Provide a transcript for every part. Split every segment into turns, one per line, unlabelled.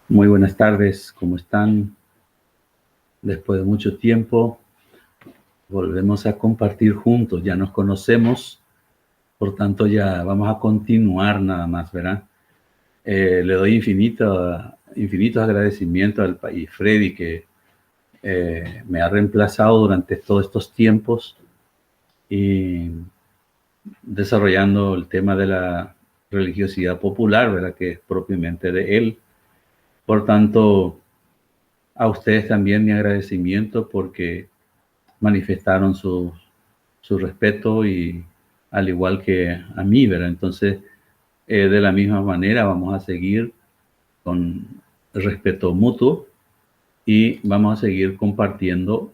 Muy buenas tardes, ¿cómo están? Después de mucho tiempo, volvemos a compartir juntos, ya nos conocemos, por tanto ya vamos a continuar nada más, ¿verdad? Le doy infinitos agradecimientos al país Freddy que me ha reemplazado durante todos estos tiempos y desarrollando el tema de la religiosidad popular, ¿verdad? Que es propiamente de él. Por tanto, a ustedes también mi agradecimiento porque manifestaron su respeto y al igual que a mí, ¿verdad? Entonces, de la misma manera vamos a seguir con respeto mutuo y vamos a seguir compartiendo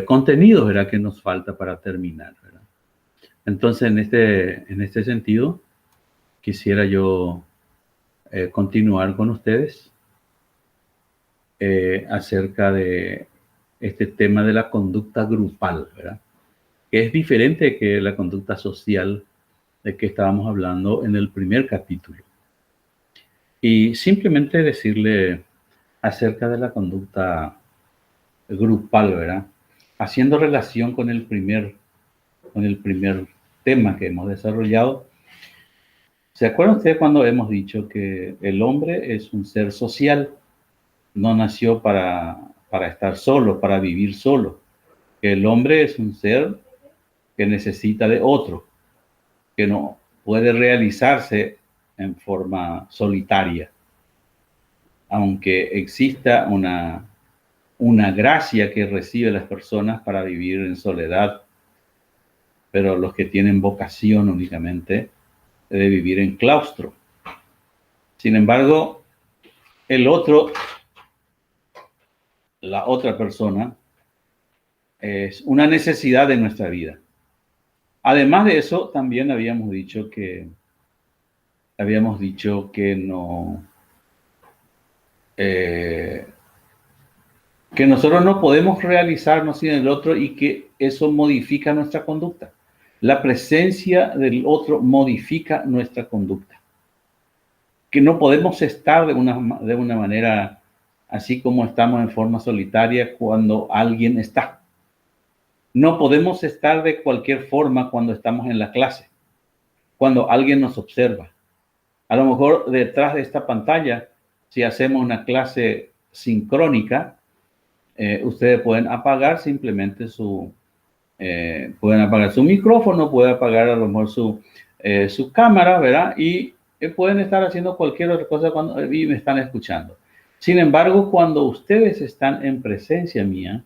contenidos, ¿verdad? Que nos falta para terminar, ¿verdad? Entonces, en este sentido, quisiera yo continuar con ustedes acerca de este tema de la conducta grupal, ¿verdad? Que es diferente que la conducta social de que estábamos hablando en el primer capítulo. Y simplemente decirle acerca de la conducta grupal, ¿verdad? Haciendo relación con el primer tema que hemos desarrollado. ¿Se acuerdan ustedes cuando hemos dicho que el hombre es un ser social? No nació para estar solo, para vivir solo. Que el hombre es un ser que necesita de otro, que no puede realizarse en forma solitaria, aunque exista una gracia que recibe las personas para vivir en soledad, pero los que tienen vocación únicamente de vivir en claustro. Sin embargo, la otra persona, es una necesidad de nuestra vida. Además de eso, también habíamos dicho que no, que nosotros no podemos realizarnos sin el otro y que eso modifica nuestra conducta. La presencia del otro modifica nuestra conducta. Que no podemos estar de una manera así como estamos en forma solitaria cuando alguien está. No podemos estar de cualquier forma cuando estamos en la clase, cuando alguien nos observa. A lo mejor detrás de esta pantalla, si hacemos una clase sincrónica, ustedes pueden apagar simplemente pueden apagar su micrófono, pueden apagar a lo mejor su cámara, ¿verdad? Y pueden estar haciendo cualquier otra cosa y me están escuchando. Sin embargo, cuando ustedes están en presencia mía,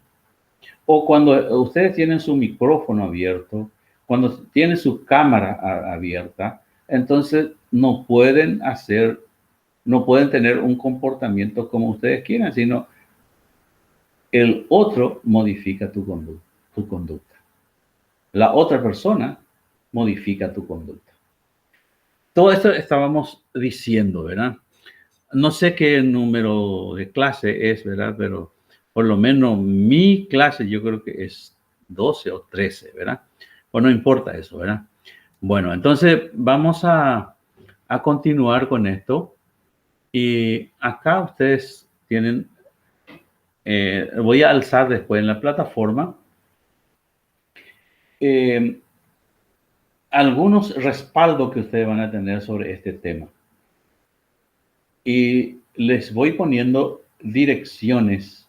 o cuando ustedes tienen su micrófono abierto, cuando tienen su cámara abierta, entonces no pueden tener un comportamiento como ustedes quieran, sino el otro modifica tu conducta. La otra persona modifica tu conducta. Todo esto estábamos diciendo, ¿verdad? No sé qué número de clase es, ¿verdad? Pero por lo menos mi clase yo creo que es 12 o 13, ¿verdad? Pues no importa eso, ¿verdad? Bueno, entonces vamos a continuar con esto. Y acá ustedes tienen, voy a alzar después en la plataforma algunos respaldos que ustedes van a tener sobre este tema. Y les voy poniendo direcciones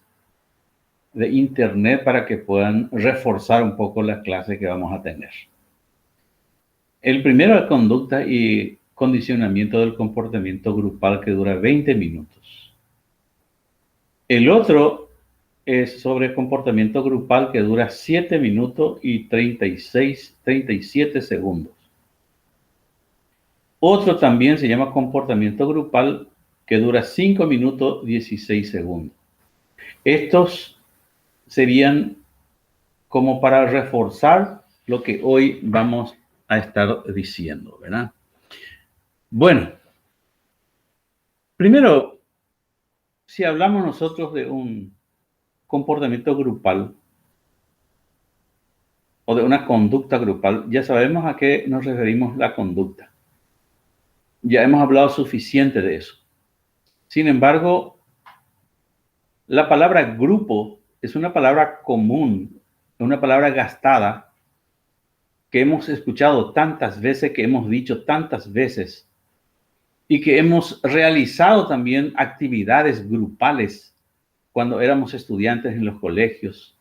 de internet para que puedan reforzar un poco la clase que vamos a tener. El primero es conducta y condicionamiento del comportamiento grupal, que dura 20 minutos. El otro es sobre comportamiento grupal, que dura 7 minutos y 37 segundos. Otro también se llama comportamiento grupal, que dura 5 minutos 16 segundos. Estos serían como para reforzar lo que hoy vamos a estar diciendo, ¿verdad? Bueno, primero, si hablamos nosotros de un comportamiento grupal o de una conducta grupal, ya sabemos a qué nos referimos la conducta. Ya hemos hablado suficiente de eso. Sin embargo, la palabra grupo es una palabra común, una palabra gastada que hemos escuchado tantas veces, que hemos dicho tantas veces y que hemos realizado también actividades grupales cuando éramos estudiantes en los colegios.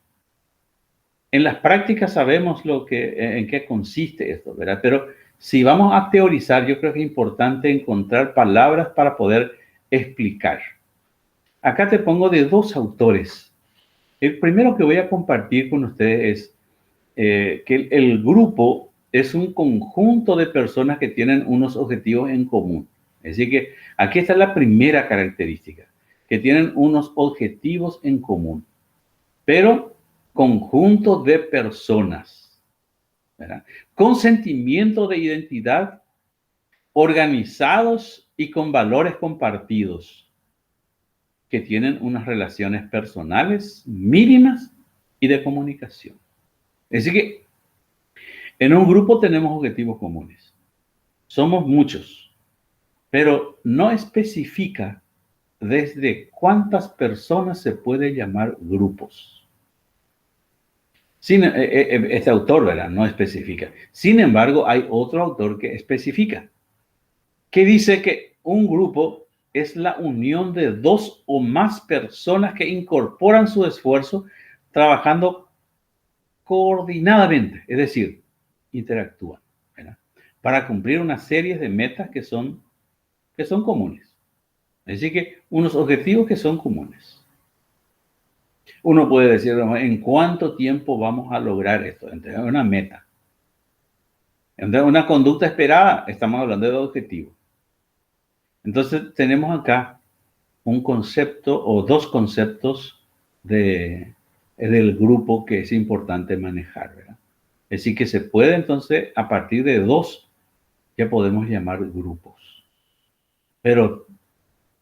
En las prácticas sabemos en qué consiste esto, ¿verdad? Pero si vamos a teorizar, yo creo que es importante encontrar palabras para poder explicar. Acá te pongo de dos autores. El primero que voy a compartir con ustedes es que el grupo es un conjunto de personas que tienen unos objetivos en común. Así que aquí está la primera característica, que tienen unos objetivos en común, pero conjunto de personas, ¿verdad? Con sentimiento de identidad, organizados y con valores compartidos, que tienen unas relaciones personales mínimas y de comunicación. Así que en un grupo tenemos objetivos comunes. Somos muchos, pero no especifica desde cuántas personas se puede llamar grupos. Este autor, ¿verdad? No especifica. Sin embargo, hay otro autor que especifica, que dice que un grupo es la unión de dos o más personas que incorporan su esfuerzo trabajando coordinadamente, es decir, interactúan, ¿verdad? Para cumplir una serie de metas que son comunes. Así que unos objetivos que son comunes. Uno puede decir, ¿en cuánto tiempo vamos a lograr esto? Entonces, una meta. Entonces, una conducta esperada, estamos hablando de objetivo. Entonces, tenemos acá un concepto o dos conceptos del grupo que es importante manejar, ¿verdad? Es decir, que se puede entonces, a partir de dos, ya podemos llamar grupos. Pero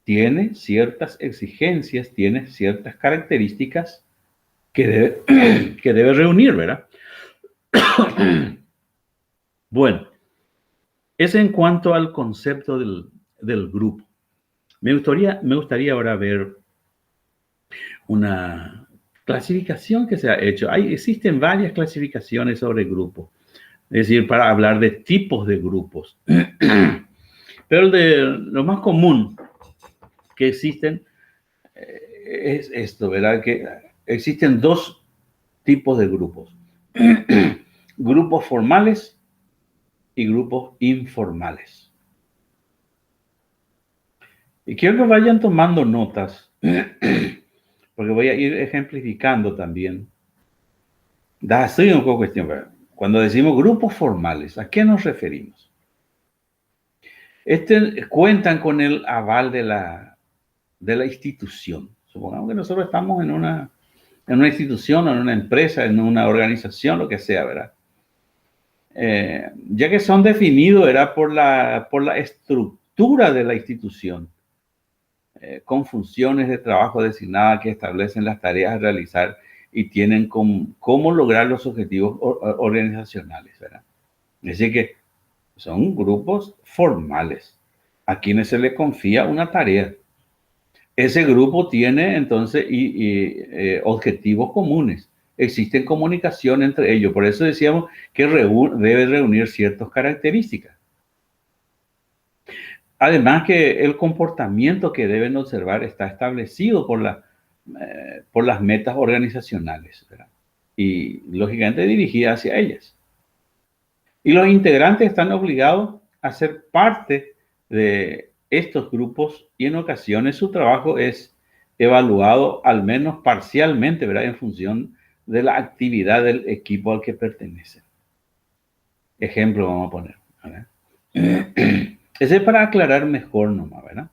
tiene ciertas exigencias, tiene ciertas características que debe reunir, ¿verdad? Bueno, es en cuanto al concepto del grupo. Me gustaría ahora ver una clasificación que se ha hecho. Existen varias clasificaciones sobre grupos, es decir, para hablar de tipos de grupos. Pero lo más común que existen es esto, ¿verdad? Que existen dos tipos de grupos. Grupos formales y grupos informales. Y quiero que vayan tomando notas, porque voy a ir ejemplificando también. Soy un poco cuestión, ¿verdad? Cuando decimos grupos formales, ¿a qué nos referimos? Cuentan con el aval de la institución. Supongamos que nosotros estamos en una institución, en una empresa, en una organización, lo que sea, ¿verdad? Ya que son definidos, ¿verdad? Por la estructura de la institución, con funciones de trabajo designadas que establecen las tareas a realizar y tienen cómo lograr los objetivos organizacionales, ¿verdad? Es decir, que son grupos formales a quienes se les confía una tarea. Ese grupo tiene entonces objetivos comunes. Existen comunicación entre ellos. Por eso decíamos que debe reunir ciertas características. Además que el comportamiento que deben observar está establecido por las metas organizacionales, ¿verdad? Y lógicamente dirigida hacia ellas. Y los integrantes están obligados a ser parte de estos grupos y en ocasiones su trabajo es evaluado al menos parcialmente, ¿verdad? En función de la actividad del equipo al que pertenece. Ejemplo vamos a poner, ¿verdad? Ese es para aclarar mejor nomás, ¿verdad?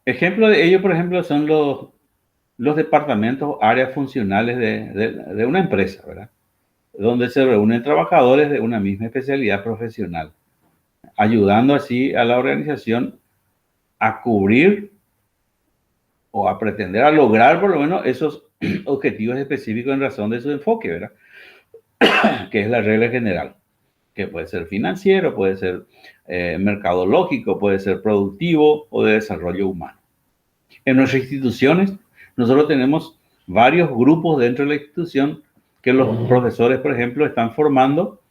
Ejemplo de ello, por ejemplo, son los departamentos, áreas funcionales de una empresa, ¿verdad? Donde se reúnen trabajadores de una misma especialidad profesional, ayudando así a la organización a cubrir o a pretender a lograr por lo menos esos objetivos específicos en razón de su enfoque, ¿verdad? Que es la regla general. que puede ser financiero, puede ser mercadológico, puede ser productivo o de desarrollo humano. En nuestras instituciones, nosotros tenemos varios grupos dentro de la institución que los profesores, por ejemplo, están formando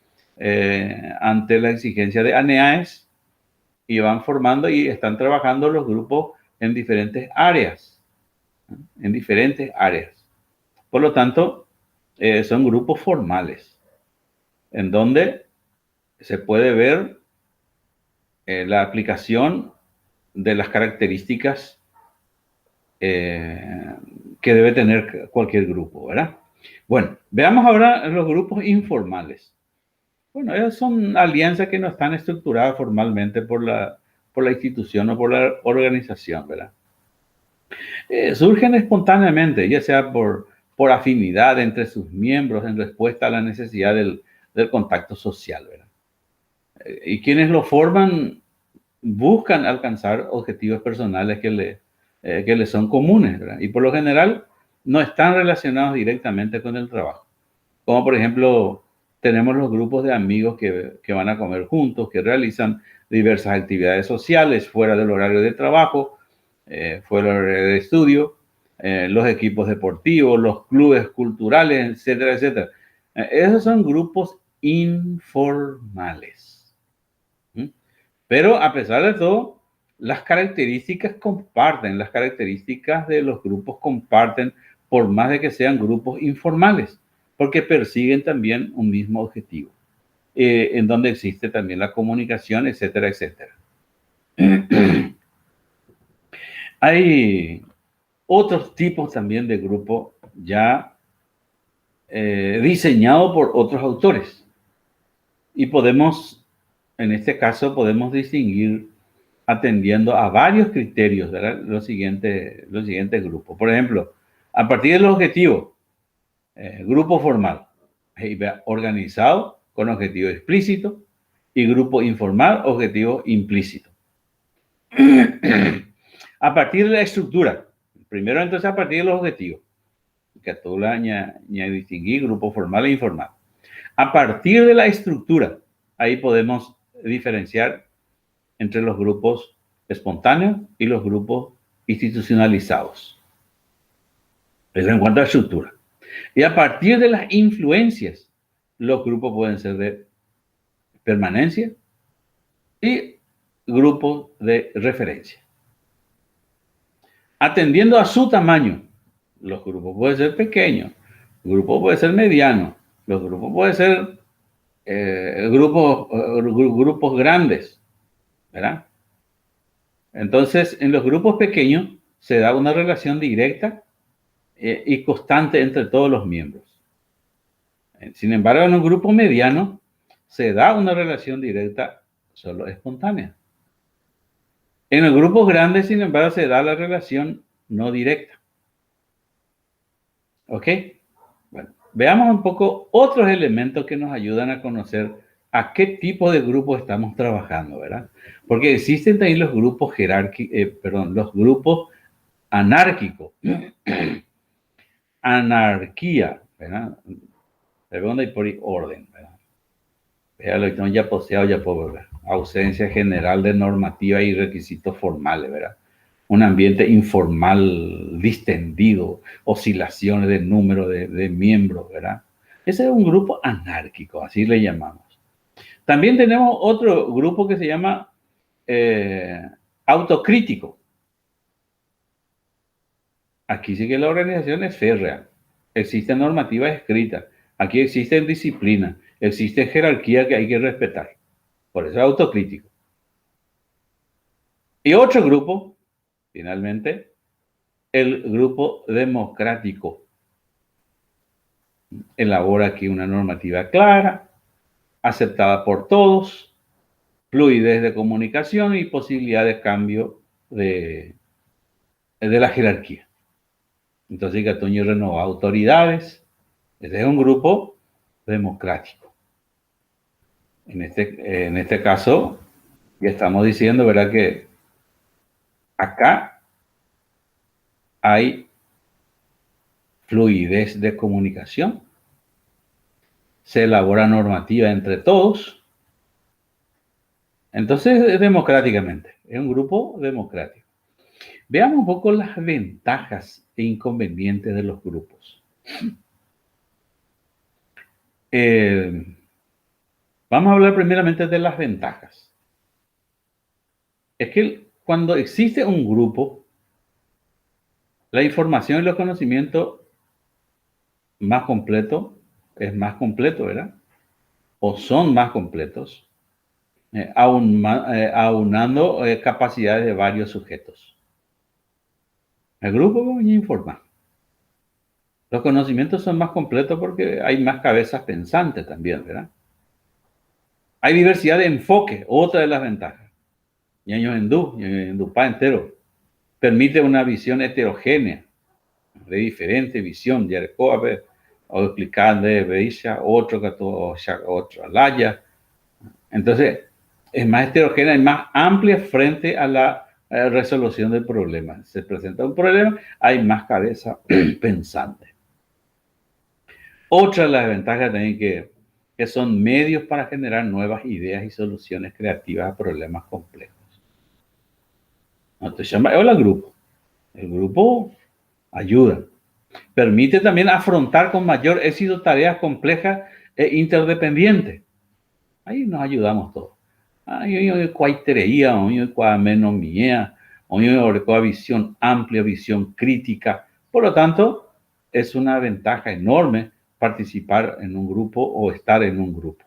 ante la exigencia de ANEAES y van formando y están trabajando los grupos en diferentes áreas, en diferentes áreas. Por lo tanto, son grupos formales, en donde se puede ver la aplicación de las características que debe tener cualquier grupo, ¿verdad? Bueno, veamos ahora los grupos informales. Bueno, ellos son alianzas que no están estructuradas formalmente por la institución o por la organización, ¿verdad? Surgen espontáneamente, ya sea por afinidad entre sus miembros en respuesta a la necesidad del contacto social, ¿verdad? Y quienes lo forman buscan alcanzar objetivos personales que les son comunes, ¿verdad? Y por lo general no están relacionados directamente con el trabajo. Como por ejemplo, tenemos los grupos de amigos que van a comer juntos, que realizan diversas actividades sociales fuera del horario de trabajo, fuera del horario de estudio, los equipos deportivos, los clubes culturales, etcétera, etcétera. Esos son grupos informales. Pero a pesar de todo, las características de los grupos comparten, por más de que sean grupos informales, porque persiguen también un mismo objetivo, en donde existe también la comunicación, etcétera, etcétera. Hay otros tipos también de grupo ya diseñado por otros autores. Y en este caso, podemos distinguir atendiendo a varios criterios, ¿verdad? Los siguientes grupos. Por ejemplo, a partir del objetivo, grupo formal, organizado con objetivo explícito, y grupo informal, objetivo implícito. A partir de la estructura, primero entonces a partir de los objetivos, que tú la distinguí grupo formal e informal. A partir de la estructura, ahí podemos diferenciar entre los grupos espontáneos y los grupos institucionalizados. Eso en cuanto a estructura. Y a partir de las influencias, los grupos pueden ser de permanencia y grupos de referencia. Atendiendo a su tamaño, los grupos pueden ser pequeños, el grupo puede ser mediano, los grupos pueden ser grupos grandes, ¿verdad? Entonces, en los grupos pequeños se da una relación directa y constante entre todos los miembros. Sin embargo, en un grupo mediano se da una relación directa solo espontánea. En los grupos grandes, sin embargo, se da la relación no directa. ¿Ok? Bueno, veamos un poco otros elementos que nos ayudan a conocer a qué tipo de grupo estamos trabajando, ¿verdad? Porque existen también los grupos los grupos anárquicos. Anarquía, ¿verdad? Segunda y por orden, ¿verdad? Entonces ya poseado, ya por ausencia general de normativa y requisitos formales, ¿verdad? Un ambiente informal, distendido, oscilaciones de número de miembros, ¿verdad? Ese es un grupo anárquico, así le llamamos. También tenemos otro grupo que se llama autocrítico. Aquí sí que la organización es férrea. Existen normativas escritas. Aquí existen disciplinas. Existe jerarquía que hay que respetar. Por eso es autocrítico. Y otro grupo, finalmente, el grupo democrático. Elabora aquí una normativa clara, aceptada por todos, fluidez de comunicación y posibilidad de cambio de la jerarquía. Entonces, Gatoño renovó autoridades. Este es un grupo democrático. En este caso, ya estamos diciendo, ¿verdad?, que acá hay fluidez de comunicación, se elabora normativa entre todos Entonces, democráticamente, es un grupo democrático. Veamos un poco las ventajas e inconvenientes de los grupos. Vamos a hablar primeramente de las ventajas. Es que cuando existe un grupo, la información y los conocimientos más completos es más completo, ¿verdad? O son más completos, aunando capacidades de varios sujetos. El grupo informa. Los conocimientos son más completos porque hay más cabezas pensantes también, ¿verdad? Hay diversidad de enfoque, otra de las ventajas. Ñaño hindú pa entero, permite una visión heterogénea, de diferente visión, de Arcoabe, o explicar de Beisha, otro Alaya. Entonces, es más heterogénea y más amplia frente a la resolución del problema. Se presenta un problema, hay más cabeza pensante. Otra de las ventajas también que son medios para generar nuevas ideas y soluciones creativas a problemas complejos. Entonces, el grupo. El grupo ayuda. Permite también afrontar con mayor éxito tareas complejas e interdependientes. Ahí nos ayudamos todos. Visión amplia, visión crítica. Por lo tanto, es una ventaja enorme participar en un grupo o estar en un grupo.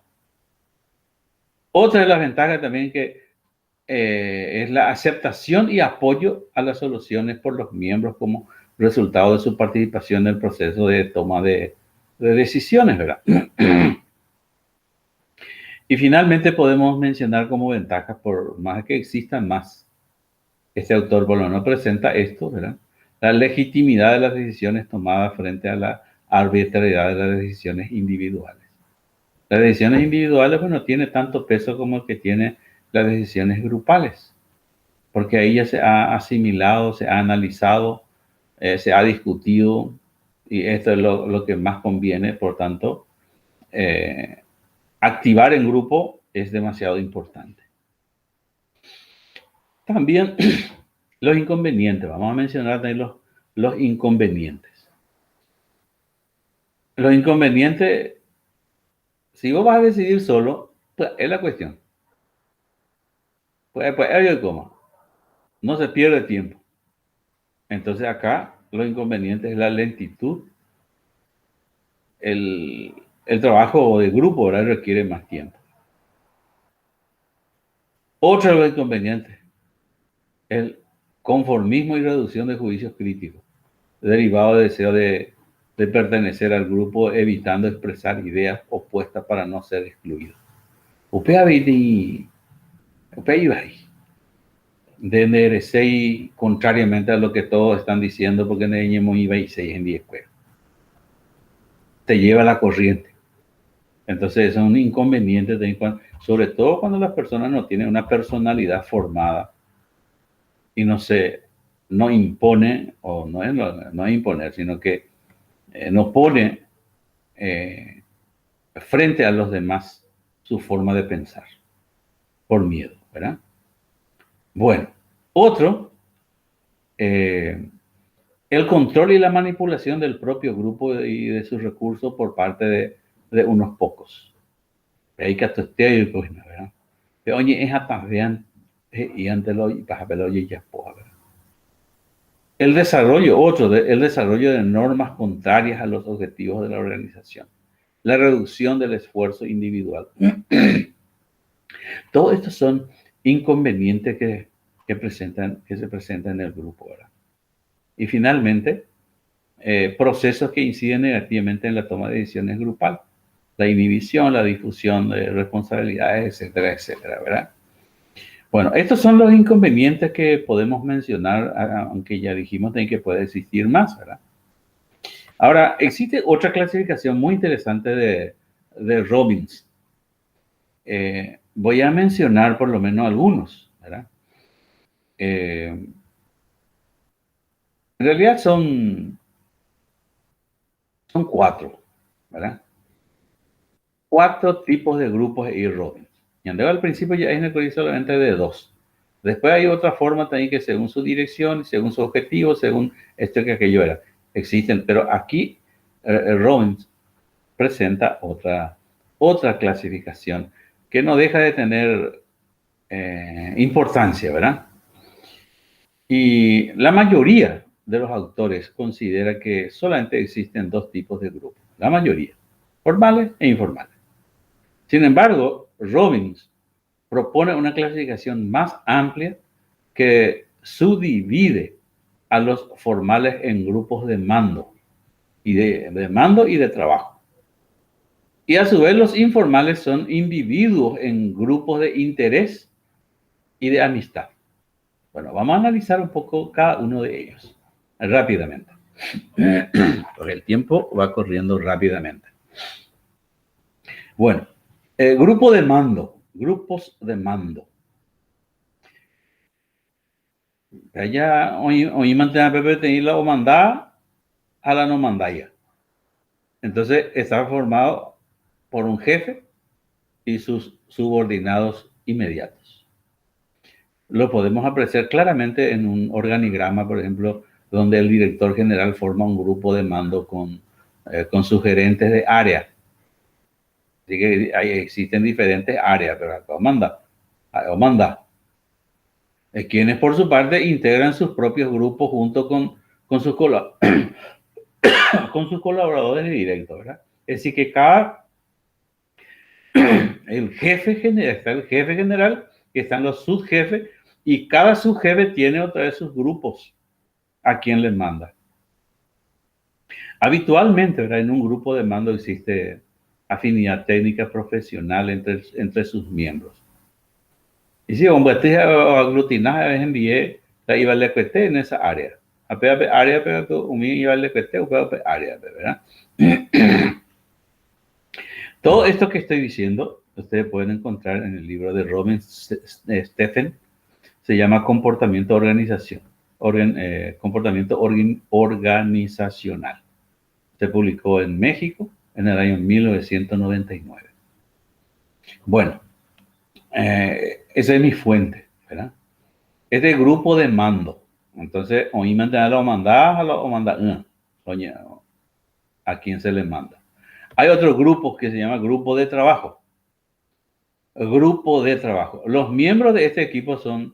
Otra de las ventajas también es la aceptación y apoyo a las soluciones por los miembros como resultado de su participación en el proceso de toma de decisiones, ¿verdad? Y finalmente podemos mencionar como ventajas, por más que existan más, este autor Bolano presenta esto, ¿verdad? La legitimidad de las decisiones tomadas frente a la arbitrariedad de las decisiones individuales. Las decisiones individuales, pues, no tiene tanto peso como el que tiene las decisiones grupales, porque ahí ya se ha asimilado, se ha analizado, se ha discutido, y esto es lo que más conviene. Por tanto, activar en grupo es demasiado importante. También los inconvenientes, vamos a mencionar también los inconvenientes. Los inconvenientes, si vos vas a decidir solo, pues es la cuestión. Pues ¿cómo? No se pierde tiempo. Entonces acá los inconvenientes es la lentitud. El trabajo de grupo ahora requiere más tiempo. Otro de los inconvenientes, el conformismo y reducción de juicios críticos, derivado del deseo de pertenecer al grupo, evitando expresar ideas opuestas para no ser excluido. De enderecer contrariamente a lo que todos están diciendo, porque no iba y 6 en 10 juegos. Te lleva la corriente. Entonces, es un inconveniente, sobre todo cuando las personas no tienen una personalidad formada y no impone, o no es imponer, sino que no pone frente a los demás su forma de pensar, por miedo, ¿verdad? Bueno, otro, el control y la manipulación del propio grupo y de sus recursos por parte de unos pocos. Hay que atestar y pues, ¿verdad? Pero oye, es atavean y ante lo para verlo y ya puedo, ¿verdad? El desarrollo de normas contrarias a los objetivos de la organización. La reducción del esfuerzo individual. Todos estos son inconvenientes que se presentan en el grupo, ¿verdad? Y finalmente, procesos que inciden negativamente en la toma de decisiones grupal. La inhibición, la difusión de responsabilidades, etcétera, etcétera, ¿verdad? Bueno, estos son los inconvenientes que podemos mencionar, aunque ya dijimos que puede existir más, ¿verdad? Ahora, existe otra clasificación muy interesante de Robbins. Voy a mencionar por lo menos algunos, ¿verdad? En realidad son 4, ¿verdad? 4 tipos de grupos de Robbins. Yandego al principio ya es en el colegio solamente de 2. Después hay otra forma también que según su dirección, según su objetivo, según esto que aquello era. Existen, pero aquí Robbins presenta otra clasificación que no deja de tener importancia, ¿verdad? Y la mayoría de los autores considera que solamente existen 2 tipos de grupos, la mayoría, formales e informales. Sin embargo, Robbins propone una clasificación más amplia que subdivide a los formales en grupos de mando y de mando y de trabajo. Y a su vez los informales son individuos en grupos de interés y de amistad. Bueno, vamos a analizar un poco cada uno de ellos rápidamente. Porque el tiempo va corriendo rápidamente. Bueno, grupo de mando, grupos de mando. Ya hoy mantiene PPTI la mandada a la no mandaya. Entonces está formado por un jefe y sus subordinados inmediatos. Lo podemos apreciar claramente en un organigrama, por ejemplo, donde el director general forma un grupo de mando con sus gerentes de área. Así que existen diferentes áreas, pero acá manda. Quienes por su parte integran sus propios grupos junto con sus colaboradores directos, ¿verdad? Es decir, que el jefe general, está el jefe general, que están los subjefes, y cada subjefe tiene otra vez sus grupos a quien les manda. Habitualmente, ¿verdad? En un grupo de mando existe afinidad técnica profesional entre sus miembros. Y si hombre, te aglutinar envié la iba a cueste en esa área. A área, pero tú iba a cueste o área, ¿verdad? Todo esto que estoy diciendo, ustedes pueden encontrar en el libro de Robin Stephen, se llama Comportamiento Organizacional. Se publicó en México en el año 1999. Bueno, esa es mi fuente, ¿verdad? Este grupo de mando. Entonces, o manda a quién se le manda. Hay otros grupos que se llama grupo de trabajo. Grupo de trabajo. Los miembros de este equipo son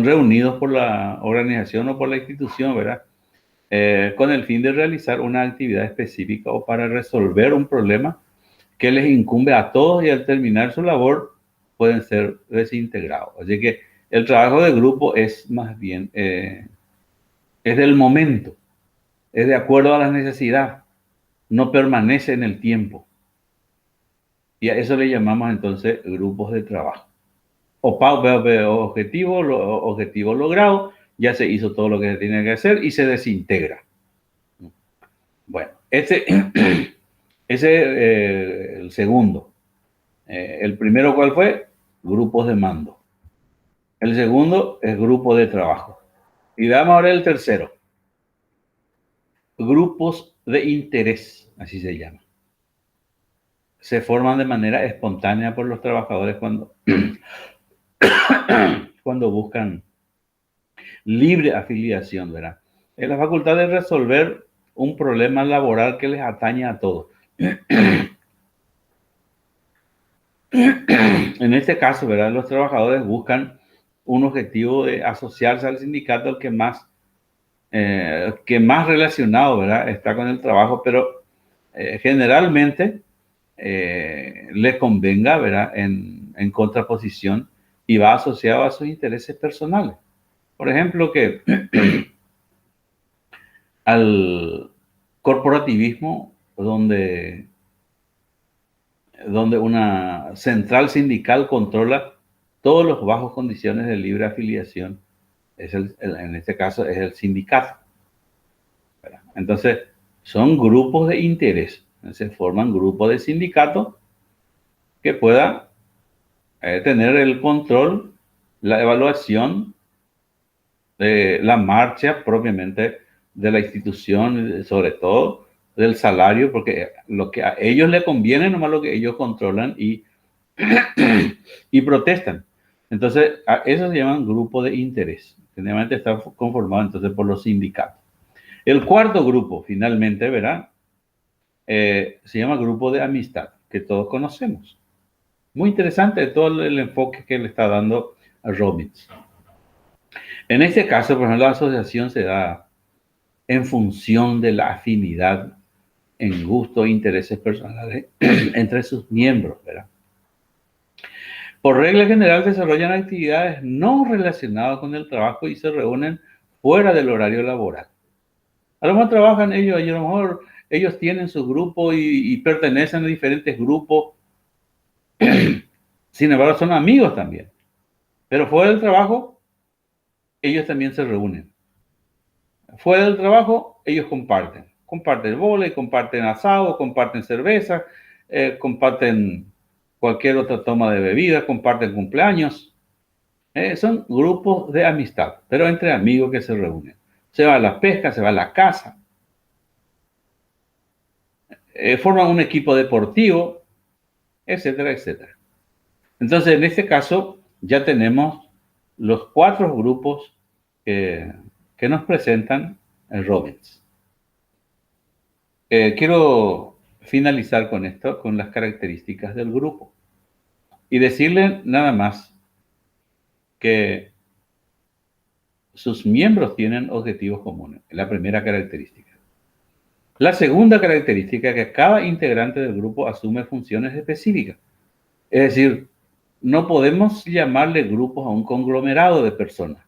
reunidos por la organización o por la institución, ¿verdad? Con el fin de realizar una actividad específica o para resolver un problema que les incumbe a todos y al terminar su labor pueden ser desintegrados. Así que el trabajo de grupo es más bien, es del momento, es de acuerdo a la necesidad, no permanece en el tiempo. Y a eso le llamamos entonces grupos de trabajo. Objetivo logrado, ya se hizo todo lo que se tiene que hacer y se desintegra. Bueno, ese el segundo. El primero, ¿cuál fue? Grupos de mando. El segundo es grupo de trabajo. Y veamos ahora el tercero. Grupos de interés, así se llama. Se forman de manera espontánea por los trabajadores cuando buscan libre afiliación, ¿verdad? Es la facultad de resolver un problema laboral que les atañe a todos. En este caso, ¿verdad? Los trabajadores buscan un objetivo de asociarse al sindicato que más relacionado, ¿verdad? Está con el trabajo, pero generalmente les convenga, ¿verdad? En contraposición y va asociado a sus intereses personales. Por ejemplo, que al corporativismo, donde una central sindical controla todos los bajos condiciones de libre afiliación, en este caso es el sindicato. Entonces, son grupos de interés. Se forman grupos de sindicatos que puedan tener el control, la evaluación de la marcha propiamente de la institución, sobre todo del salario, porque lo que a ellos les conviene, nomás lo que ellos controlan y protestan. Entonces, eso se llaman grupo de interés. Generalmente está conformado entonces por los sindicatos. El cuarto grupo, finalmente, ¿verdad? Se llama grupo de amistad, que todos conocemos. Muy interesante todo el enfoque que le está dando a Robbins. En este caso, por ejemplo, la asociación se da en función de la afinidad en gustos e intereses personales entre sus miembros, ¿verdad? Por regla general desarrollan actividades no relacionadas con el trabajo y se reúnen fuera del horario laboral. A lo mejor trabajan ellos, y a lo mejor ellos tienen su grupo y pertenecen a diferentes grupos. Sin embargo, son amigos también. Pero fuera del trabajo, ellos también se reúnen. Fuera del trabajo, ellos comparten. Comparten vóley, comparten asado, comparten cerveza, comparten cualquier otra toma de bebida, comparten cumpleaños. Son grupos de amistad, pero entre amigos que se reúnen. Se va a la pesca, se va a la caza. Forman un equipo deportivo, etcétera, etcétera. Entonces, en este caso, ya tenemos los 4 grupos que nos presentan Robbins. Quiero finalizar con esto, con las características del grupo. Y decirle nada más que sus miembros tienen objetivos comunes. Es la primera característica. La segunda característica es que cada integrante del grupo asume funciones específicas. Es decir, no podemos llamarle grupos a un conglomerado de personas.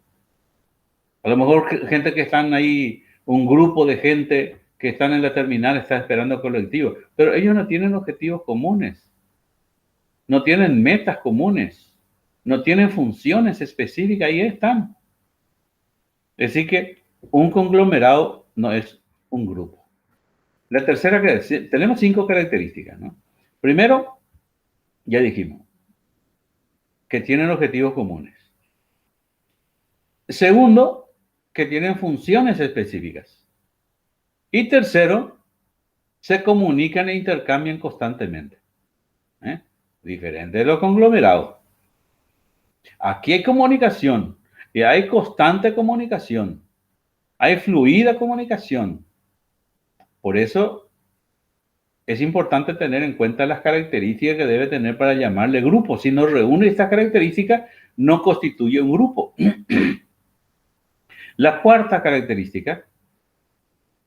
A lo mejor gente que están ahí, un grupo de gente que están en la terminal está esperando colectivo, pero ellos no tienen objetivos comunes, no tienen metas comunes, no tienen funciones específicas, ahí están. Es decir que un conglomerado no es un grupo. La tercera, tenemos 5 características, ¿no? Primero, ya dijimos, que tienen objetivos comunes. Segundo, que tienen funciones específicas. Y tercero, se comunican e intercambian constantemente. Diferente de los conglomerados. Aquí hay comunicación y hay constante comunicación. Hay fluida comunicación. Por eso es importante tener en cuenta las características que debe tener para llamarle grupo. Si no reúne estas características, no constituye un grupo. La cuarta característica,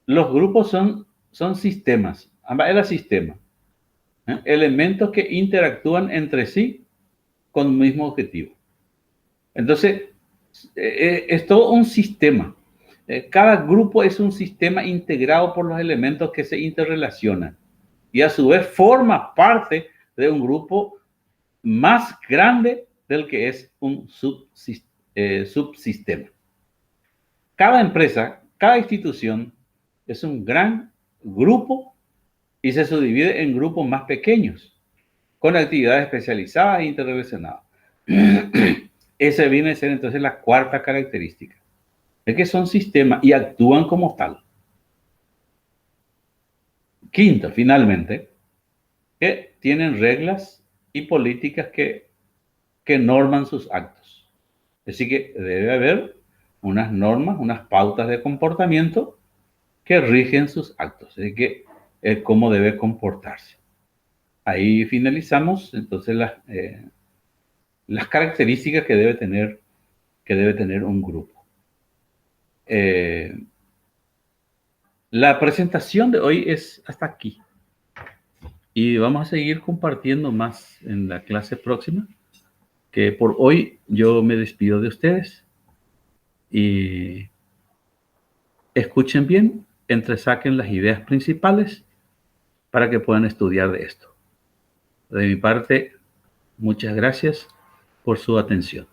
los grupos son sistemas. Era sistema. Elementos que interactúan entre sí con el mismo objetivo. Entonces, es todo un sistema. Cada grupo es un sistema integrado por los elementos que se interrelacionan y a su vez forma parte de un grupo más grande del que es un subsistema. Cada empresa, cada institución es un gran grupo y se subdivide en grupos más pequeños con actividades especializadas e interrelacionadas. Esa viene a ser entonces la cuarta característica. Es que son sistemas y actúan como tal. Quinto, finalmente, que tienen reglas y políticas que norman sus actos. Así que debe haber unas normas, unas pautas de comportamiento que rigen sus actos. Así que cómo debe comportarse. Ahí finalizamos entonces las características que debe tener un grupo. La presentación de hoy es hasta aquí y vamos a seguir compartiendo más en la clase próxima, que por hoy yo me despido de ustedes y escuchen bien, entresaquen las ideas principales para que puedan estudiar de esto. De mi parte, muchas gracias por su atención.